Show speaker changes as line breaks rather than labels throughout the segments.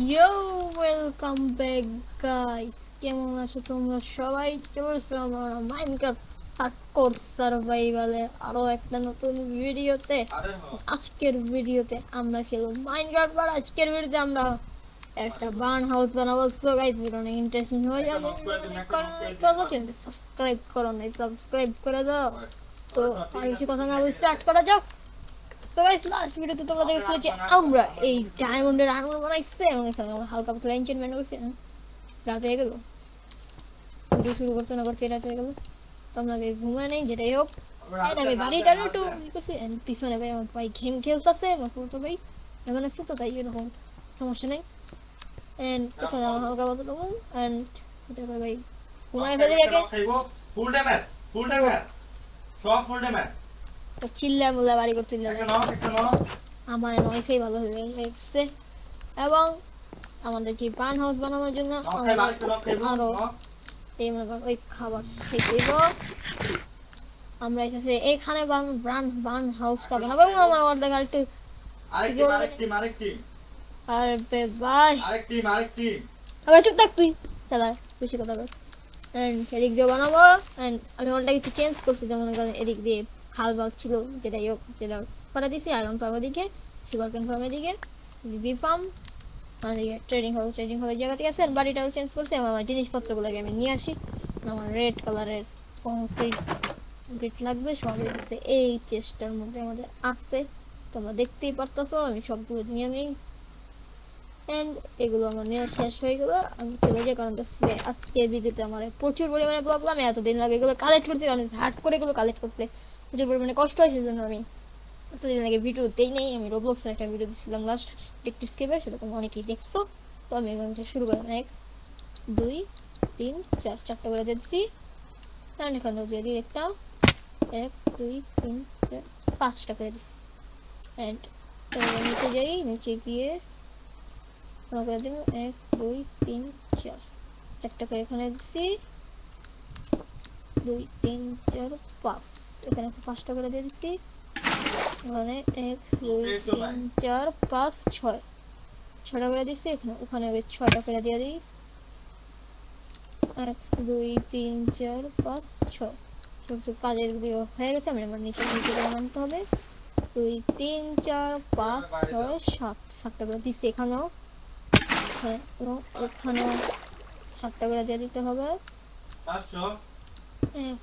ইয়ো welcome back guys, কেমন আছো তোমরা সবাই? চলে আসলাম আমরা মাইনক্রাফট হার্ডকোর সার্ভাইভালে আরো একটা নতুন ভিডিওতে। আজকের ভিডিওতে আমরা খেলবো মাইনক্রাফট, আর আজকের ভিডিওতে আমরা একটা বার্ন হাউস বানাবো। সো গাইস, ভিডিও অনেক ইন্টারেস্টিং হয়ে যাবে। সাবস্ক্রাইব করো নাই, সাবস্ক্রাইব করে দাও। তো আর বেশি কথা না বলে স্টার্ট করা যাক। তো গাইস, লাস্ট ভিডিওতে তোমরা দেখেছিলে যে আমরা এই ডায়মন্ডের আর্মর বানাইছে, আমরা হালকা পাতলা এনচেন্টমেন্ট করছি। রাত হয়ে গেল, ভিডিও শুরু করতে না করতে রাত হয়ে গেল। তোমরা ঘুমায় নেই, যেটাই হোক। আমি বাড়িটার একটু ই করছি, পিছনে ভাই আমার ভাই গেম খেলতেছে, আমার তো ভাই এমন আছে, তো তাই এরকম সমস্যা নেই। এন্ড এখানে আমার হালকা পাতলা রুম। এন্ড এটা ভাই ঘুমায় ফেলে আগে।
ফুল ড্যামেজ, ফুল ড্যামেজ, সব ফুল ড্যামেজ।
তো চিল্লা মুল্লা বাড়ি করতে আমার ওয়াইফাই ভালো হয়ে গেছে। এবং আমাদের যে বার্ন হাউস বানানোর জন্য আরো ওই খাবার খেতে আমরা এসেছি এইখানে বার্ন হাউসটা বানাবো। এবং আমার অর্ধেক আর একটু আর ভাই আবার চুপ থাক তুই, চালা বেশি কথা কর। এদিক দিয়ে বানাবো। আমি অনেকটা কিছু চেঞ্জ করছি, যেমন এদিক দিয়ে খাল বাল ছিল, যেটাই হোক যেটা করে দিছি। আয়রন ফার্মের দিকে, সুগার কেন ফার্মের দিকে, বি ফার্ম আর ট্রেডিং হলের জায়গা থেকে আছে। বাড়িটাও চেঞ্জ করছি এবং আমার জিনিসপত্রগুলোকে আমি নিয়ে আসি। আমার রেড কালারের কংক্রিট লাগবে, সব হচ্ছে এই চেস্টার মধ্যে আমাদের আছে। তোমরা দেখতেই পারতেছো, আমি সবগুলো নিয়ে নিই। এন্ড এগুলো আমার নেওয়া শেষ হয়ে গেলো, আমি চলে যাই। কারণ আজকে ভিডিওতে আমার প্রচুর পরিমাণে ব্লগ, আমি এতদিন লাগে এগুলো কালেক্ট করছি, কারণ হার্ড করে এগুলো কালেক্ট করতে প্রচুর পরিমাণে কষ্ট হয়। সেজন্য আমি এতদিন আগে ভিডিও দেই নেই। আমি রোবলক্সের একটা ভিডিও দিচ্ছিলাম লাস্ট, টেকটিভ স্কেপের, সেটা তোমরা অনেকেই দেখছো। তো আমি এখান থেকে শুরু করলাম 1 2 3 4 চারটা করে দিচ্ছি। এন্ড এখানেও দিয়ে দিই একটা 1 2 3 4 5টা করে দিচ্ছি। এন্ড নিচে যাই, নিচে গিয়ে করে দিন 1 2 3 4 চারটা করে এখানে দিচ্ছি। 2 3 4 5 এখানে 5টা করে দিয়ে দিচ্ছি। ওখানে 1 2 3 4 5 6 6টা করে দিচ্ছি। এখানে ওখানে 6টা করে দিয়ে দিই। 1 2 3 4 5 6 সব কাজের দিয়ে হয়ে গেছে। আমি আমার নিচে বানাতে হবে। 2 3 4 5 6 7 7টা করে দিচ্ছি এখানেও। এখানেও 7টা করে দিয়ে দিতে হবে। 1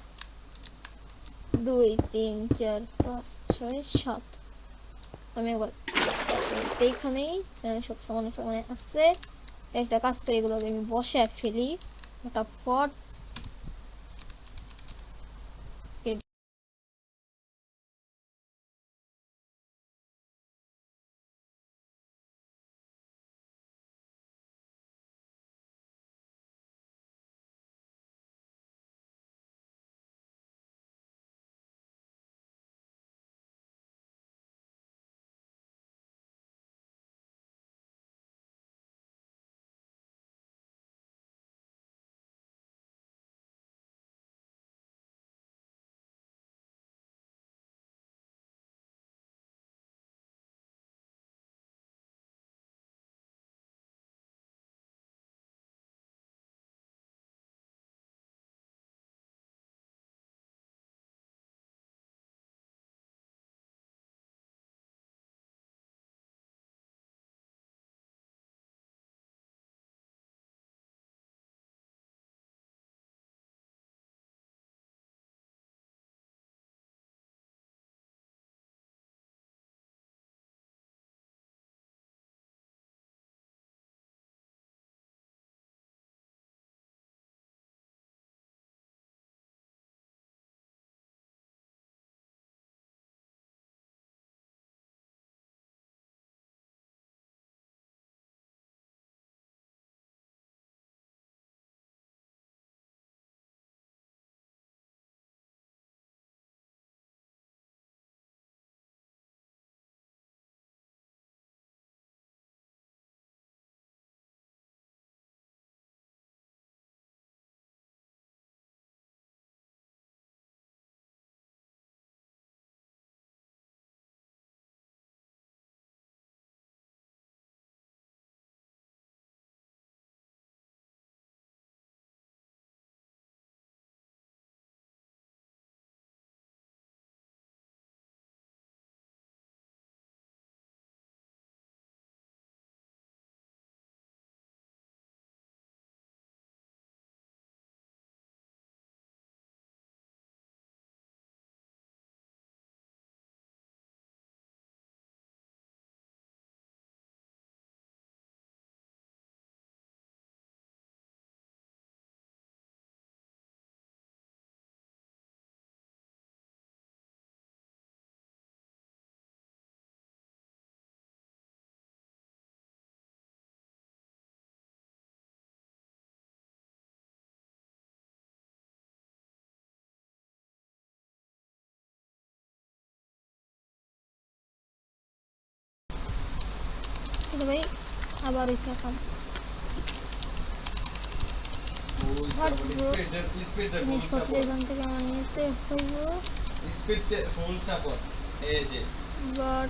2 3 4 5 6 7। আমি একবার এইখানেই সব সমানে সমানে আছে। একটা কাজ করে এগুলো আমি বসে ফেলি ফটাফট। এটা ভাই আবার হইছে কাম
ফুল
What
সাপোর্ট
bro?
স্পিড ফুল
জিনিসপত্র
সাপোর্ট
এখান থেকে আমার নিতে হইব
স্পিড ফুল সাপোর্ট এই যে
বাট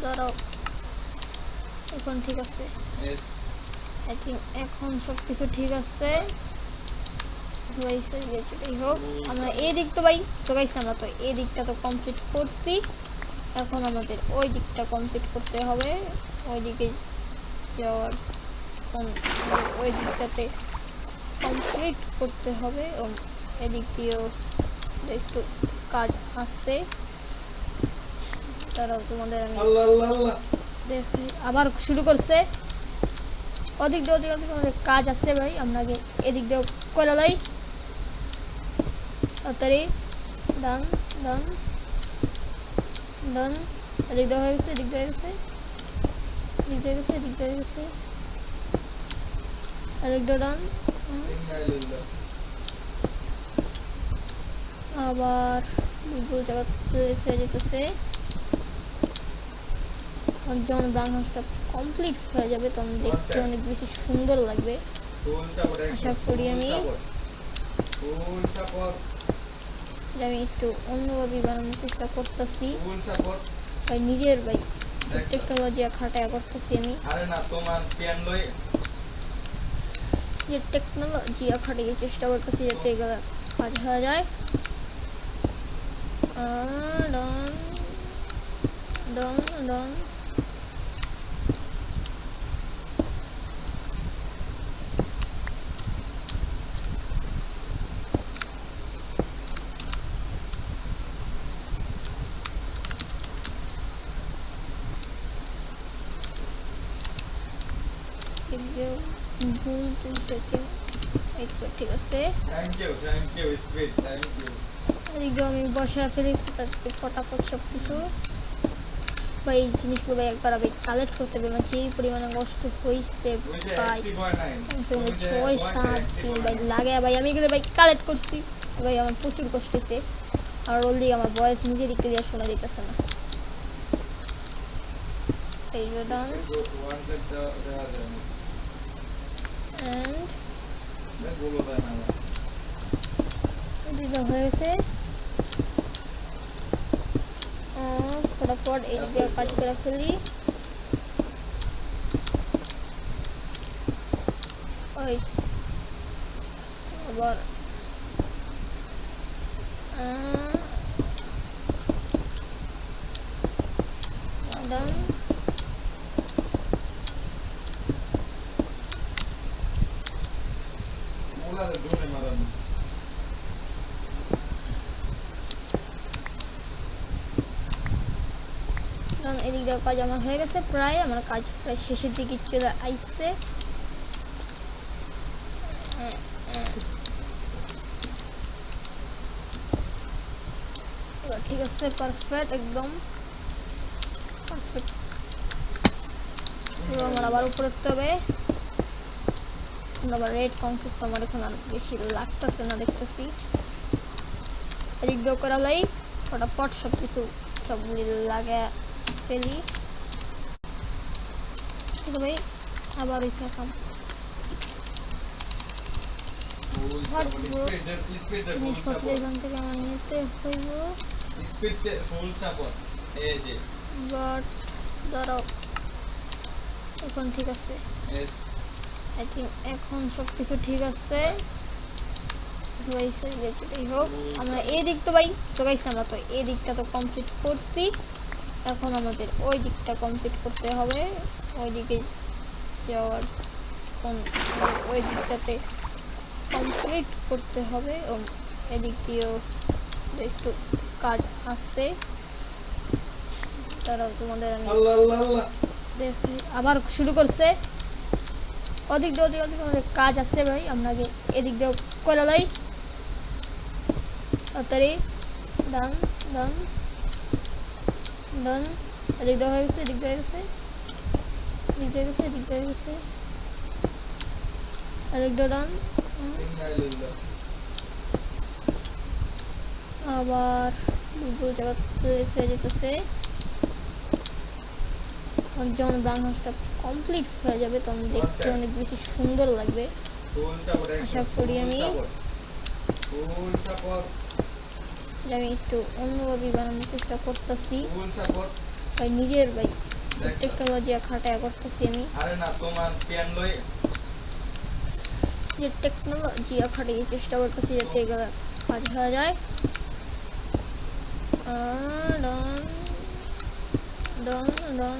দাঁড়াও এখন ঠিক আছে
এই
আই থিঙ্ক এখন সব কিছু ঠিক আছে ভাই সেটাই হোক আমরা এই দিক তো ভাই সো গাইস আমরা তো এই দিকটা তো কমপ্লিট করছি এখন আমাদের ওই দিকটা কমপ্লিট করতে হবে ওই দিকে যাওয়ার ওই দিকটাতে কমপ্লিট করতে হবে ও এদিক দিয়েও একটু কাজ আসছে তারাও তোমাদের আমি
আল্লাহ আল্লাহ আল্লাহ
দেখি আবার শুরু করছে ওদিক দিয়ে ওদিক আমাদের কাজ আসছে ভাই আমরা আগে এদিক দিয়েও করে লাই তাড়াতাড়ি ডান ডান ডান এদিক দিয়ে হয়ে গেছে এদিক দিয়ে হয়ে গেছে এদিক দিয়ে গেছে এদিক দিয়ে গেছে আরেক ডান
ইন্নালিল্লাহ
আবার দুটো জায়গা প্লেস হয়ে যেতেছে যখন ব্রাউন হাউসটা কমপ্লিট হয়ে যাবে তখন দেখতে অনেক বেশি সুন্দর লাগবে
ফুল সাপোর্ট
আশা করি আমি
ফুল সাপোর্ট
এটা আমি একটু অন্যভাবে বানানোর চেষ্টা করতেছি
ফুল সাপোর্ট
ভাই নিজের ভাই টেকনোলজি খাটায় করতেছি আমি
আরে না তোমার পেন লই
যে টেকনোলজি খাটিয়ে চেষ্টা করতেছি যাতে এগুলো কাজ হয়ে যায় ডন ডন ডন ভুল তুলতেছে ঠিক আছে
thank you speed thank you
এদিকে আমি বসায় ফেলি তারপরে ফটাফট সব কিছু ভাই এই জিনিসগুলো ভাই একবার আমি কালেক্ট করতে হবে মানে যেই পরিমাণে কষ্ট হয়েছে ভাই ছয় সাত দিন ভাই লাগে ভাই আমি এগুলো ভাই কালেক্ট করছি ভাই আমার প্রচুর কষ্ট হয়েছে আর অলরেডি আমার ভয়েস নিজেরই ক্লিয়ার শোনা যেতেছে না এই ডান and এটা হয়ে গেছে ফটাফট এই দিকে কাজ করে ফেলি ওই আবার ডান এদিক দিয়ে কাজ আমার হয়ে গেছে প্রায় আমার কাজ প্রায় শেষের দিকে চলে আইছে এবার ঠিক আছে পারফেক্ট একদম পারফেক্ট আমার আবার উপরে উঠতে হবে আবার রেড কংক্রিট তো আমার এখন আর বেশি লাগতেছে না দেখতেছি এদিক দিয়ে করালাই ফটাফট সব কিছু সবগুলি লাগে ফেলি ঠিক ভাই আবার হইছে কাম জিনিসপত্র এখান থেকে আমার নিতে হইব
স্পিড ফুল সাপোর্ট এই যে
বাট দাঁড়াও এখন ঠিক আছে আই থিঙ্ক এখন সব কিছু ঠিক আছে ভাই সেটাই হোক আমরা এই দিক তো ভাই সো গাইস আমরা তো এই দিকটা তো কমপ্লিট করছি এখন আমাদের ওই দিকটা কমপ্লিট করতে হবে ওই দিকে যাওয়ার ওই দিকটাতে কমপ্লিট করতে হবে ও এদিক দিয়েও একটু কাজ আসছে তারাও তোমাদের আমি
আল্লাহ আল্লাহ আল্লাহ
দেখি আবার শুরু করছে ওদিক দিয়ে ওদিক আমাদের কাজ আসছে ভাই আমরা আগে এদিক দিয়েও করে লাই তাড়াতাড়ি ডান ডান ডান এদিক দিয়ে হয়ে গেছে এদিক দিয়ে হয়ে গেছে এদিক দিয়ে গেছে এদিক দিয়ে গেছে আরেক ডান
ইন্নালিল্লাহ
আবার দুটো জায়গা প্লেস হয়ে যেতেছে যখন ব্রাউন হাউসটা কমপ্লিট হয়ে যাবে তখন দেখতে অনেক বেশি সুন্দর লাগবে।
ফুল সাপোর্ট
আশা করি আমি
ফুল সাপোর্ট
যে আমি একটু অন্যভাবে বানানোর চেষ্টা করতেছি।
ফুল সাপোর্ট
ভাই নিজের ভাই
দেখছো?
টেকনোলজি খাটায় করতেছি আমি,
আরে না তোমার পেন লই
যে টেকনোলজি খাটিয়ে চেষ্টা করতেছি যাতে এগুলো কাজ হয়ে যায়। ডন ডন ডন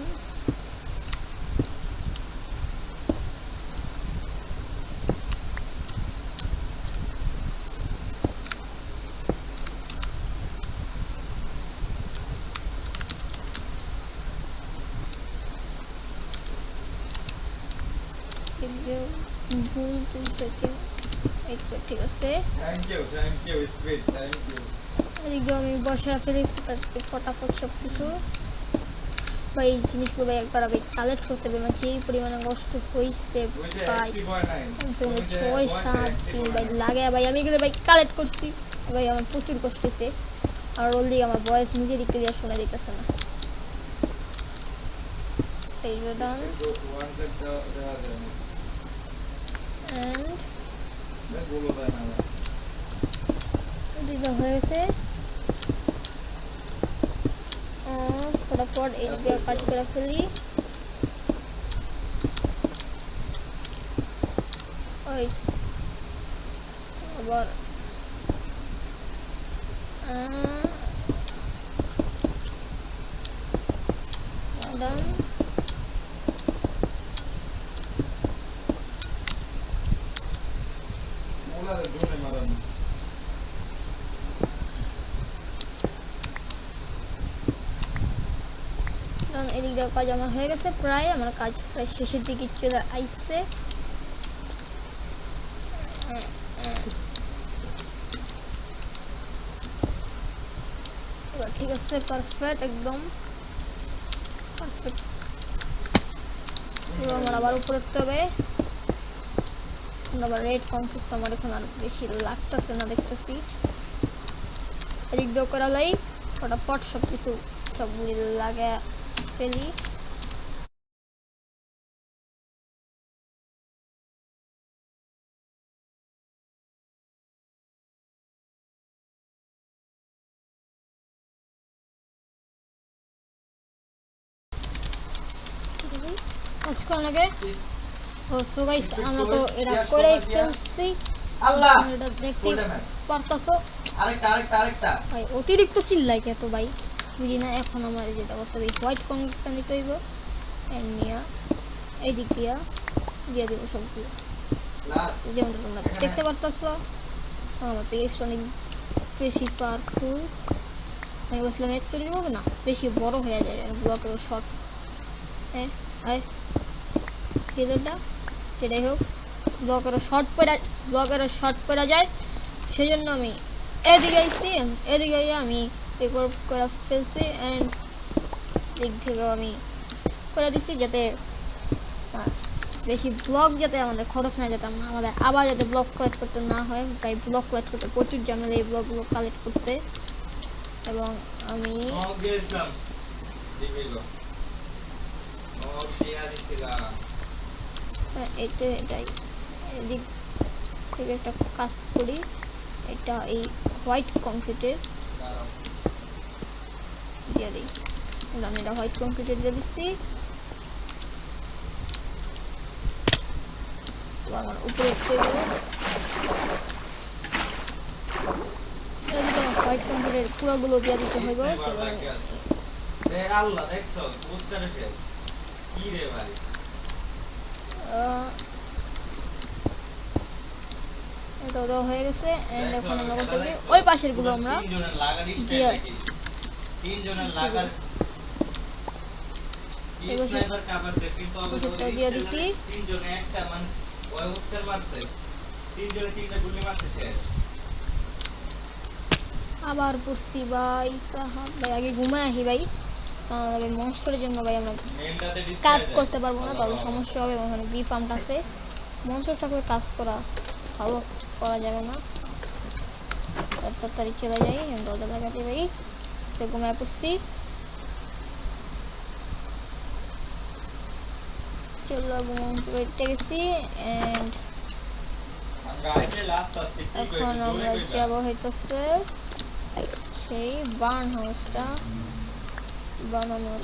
ভুল তুই সেটিং ঠিক আছে।
Thank you speed thank you
এদিকে আমি বসে ফেলি ফটাফট সব কিছু। ভাই এই জিনিসগুলো ভাই একবার আমি কালেক্ট করতে হবে, মানে যেই পরিমাণে কষ্ট হয়েছে ভাই, কমসে কম 6-7 দিন ভাই লাগে ভাই আমি এগুলো ভাই কালেক্ট করছি ভাই, আমার প্রচুর কষ্ট হয়েছে। আর অলরেডি আমার ভয়েস নিজেরই ক্লিয়ার শোনা দিতেছে না। এই ডান এন্ড এটা হয়ে গেছে। ফটাফট এই দিকে কাজ করে ফেলি। ওই আবার ডান এদিক দিয়ে কাজ আমার হয়ে গেছে, প্রায় আমার কাজ প্রায় শেষের দিকে চলে আইছে। এবার ঠিক আছে, পারফেক্ট একদম পারফেক্ট। আমার আবার উপরে উঠতে হবে, আবার রেড কমপ্লিট তো আমার এখন আর বেশি লাগতেছে না দেখতেছি। এদিক দিয়ে করালাই ফটাফট সব কিছু সবগুলি লাগে ফেলি। কাজ করার আগে ও সো গাইস আমরা তো এটা করে ফেলছি।
আল্লাহ
এটা দেখতে পারতাছো
আরেকটা
ভাই অতিরিক্ত চিল্লাই কেতো ভাই বুঝি না। এখন আমার যেটা করতে হবে হোয়াইট কংক্রিটটা নিতে হইব, এমনিয়া এই দিক দিয়া দিয়ে দেবো সবগুলো যেমনটা তোমরা দেখতে পারতাছো। আমার পেজ অনেক বেশি পাওয়ারফুল, আমি বলছিলাম এর তৈরি দেবো না, বেশি বড় হয়ে যায় ব্লকের শর্ট। হ্যাঁ আয় হিলোটা সেটাই হোক, ব্লকেরও শর্ট পড়া যায়, সেই জন্য আমি এদিকে আইছি। এদিকে আমি রেকর্ড করে ফেলছি অ্যান্ড দিক থেকেও আমি করে দিচ্ছি যাতে বেশি ব্লক যাতে আমাদের খরচ না, যাতে আমাদের আবার যাতে ব্লক কালেক্ট করতে না হয়। তাই ব্লক কালেক্ট করতে প্রচুর ঝামেলা এই ব্লকগুলো কালেক্ট করতে। এবং আমি এটাই এদিক থেকে একটা কাজ করি, এটা এই হোয়াইট কংক্রিটের দিয়ে দিই। আমি এটা হোয়াইট কংক্রিটের দিয়ে দিচ্ছি। আমার উপরে হোয়াইট কংক্রিটের পুরোগুলো দিয়ে দিতে হবে। এটা দেওয়া হয়ে গেছে এন্ড এখন আমরা করতে পারি ওই পাশের গুলো আমরা দিয়ে দিছি। আবার পড়ছি ভাই সাহাব ভাই, আগে ঘুমায় আসি ভাই, মনস্টারের জন্য ভাই আমরা কাজ করতে পারবো না, তাহলে সমস্যা হবে। ওখানে বি ফার্মটা আছে, মনস্টার থাকলে কাজ ভালো করা যাবে না। তাড়াতাড়ি চলে যাই, দরজা লাগাতে ভাই ঘুমায় পড়ছি। চলো বেটে গেছি এন্ড
আমরা আইলে লাস্ট আসতে কি
এখন
কইবে জোরে
আমরা
কইবা
যাব হইতাছে সেই বার্ন হাউসটা বানানোর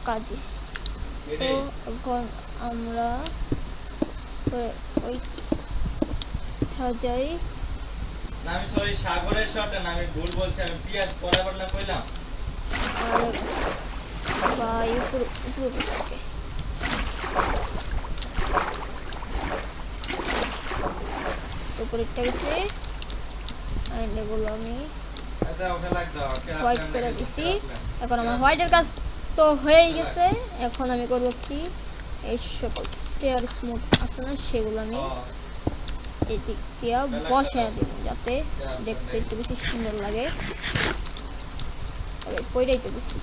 কাজে। তো এখন আমরা ওই যাই।
না আমি সরি সাগরের শটে না আমি ভুল বলছি আমি পিয়াজ বরাবর না কইলাম
আর ভাই উপর থেকে উপরেরটা গেছে এন্ড এগুলো আমি
আচ্ছা ওকে লাগ দাও
হোয়াইট করে দিছি। এখন আমার হোয়াইটের কাজ তো হয়েই গেছে। এখন আমি করব কি এই সকল স্টেয়ার স্মুথ আছে না সেগুলো আমি এই দিক দিয়ে বসায় দিব যাতে দেখতে একটু বেশি সুন্দর লাগে। তবে কইরাই তো দিছি।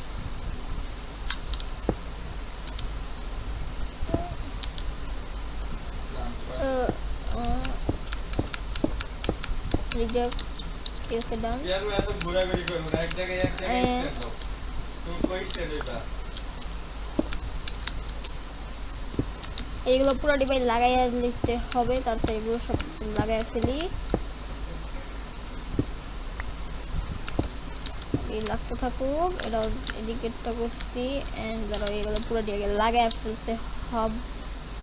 ঠিক আছে ডান।
পিয়াজ এত ঘোরাঘুরি করব না এক জায়গায় স্ট্যান্ড দাও তুমি কই স্ট্যান্ড এটা
এইগুলো পুরো ডিভাইস লাগাইয়া লিখতে হবে তাড়াতাড়ি পুরো সব কিছু লাগাইয়া ফেলি। এই লাগতে থাকুক। এটা এদিকেরটা করছি এন্ড ধরো এগুলো পুরো ডিভাইস লাগাইয়া ফেলতে হবে।